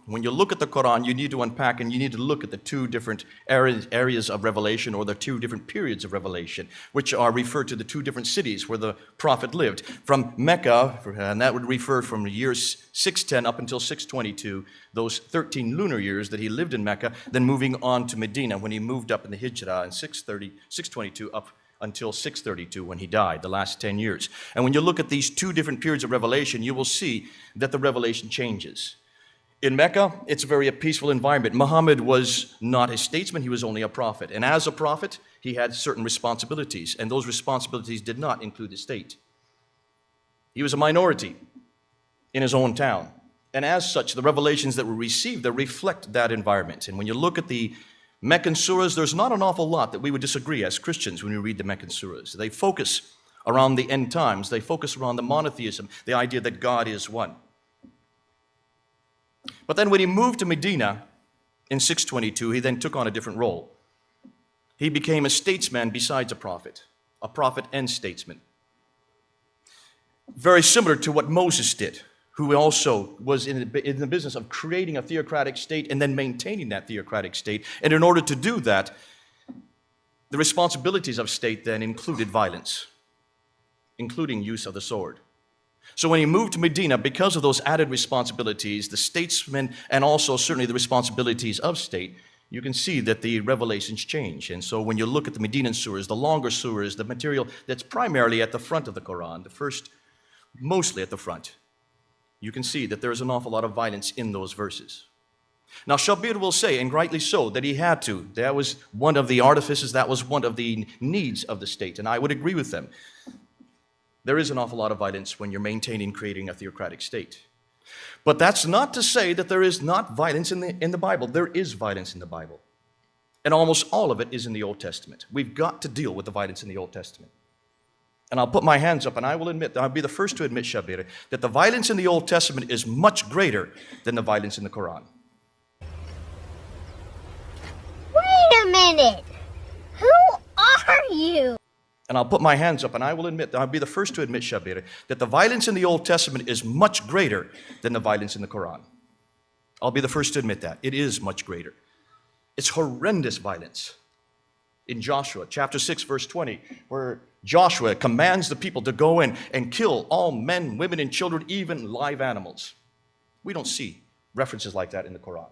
When you look at the Quran, you need to unpack and you need to look at the two different areas of revelation, or the two different periods of revelation, which are referred to the two different cities where the prophet lived. From Mecca, and that would refer from the year 610 up until 622, those 13 lunar years that he lived in Mecca, then moving on to Medina when he moved up in the Hijrah in 622 up until 632 when he died, the last 10 years. And when you look at these two different periods of revelation, you will see that the revelation changes. In Mecca, it's a very peaceful environment. Muhammad was not a statesman, he was only a prophet. And as a prophet, he had certain responsibilities, and those responsibilities did not include the state. He was a minority in his own town. And as such, the revelations that were received, they reflect that environment. And when you look at the Meccan surahs, there's not an awful lot that we would disagree as Christians when we read the Meccan surahs. They focus around the end times. They focus around the monotheism, the idea that God is one. But then when he moved to Medina in 622, he then took on a different role. He became a statesman besides a prophet and statesman. Very similar to what Moses did, who also was in the business of creating a theocratic state and then maintaining that theocratic state. And in order to do that, the responsibilities of state then included violence, including use of the sword. So when he moved to Medina, because of those added responsibilities, the statesmen, and also certainly the responsibilities of state, you can see that the revelations change. And so when you look at the Medinan surahs, the longer surahs, the material that's primarily at the front of the Quran, the first, mostly at the front, you can see that there's an awful lot of violence in those verses. Now, Shabir will say, and rightly so, that he had to. That was one of the artifices, that was one of the needs of the state, and I would agree with them. There is an awful lot of violence when you're creating a theocratic state. But that's not to say that there is not violence in the Bible. There is violence in the Bible. And almost all of it is in the Old Testament. We've got to deal with the violence in the Old Testament. And I'll put my hands up and I will admit, I'll be the first to admit, Shabir, that the violence in the Old Testament is much greater than the violence in the Quran. Wait a minute! Who are you? And I'll put my hands up and I will admit, I'll be the first to admit, Shabir, that the violence in the Old Testament is much greater than the violence in the Quran. I'll be the first to admit that. It is much greater. It's horrendous violence. In Joshua chapter 6, verse 20, where Joshua commands the people to go in and kill all men, women, and children, even live animals. We don't see references like that in the Quran.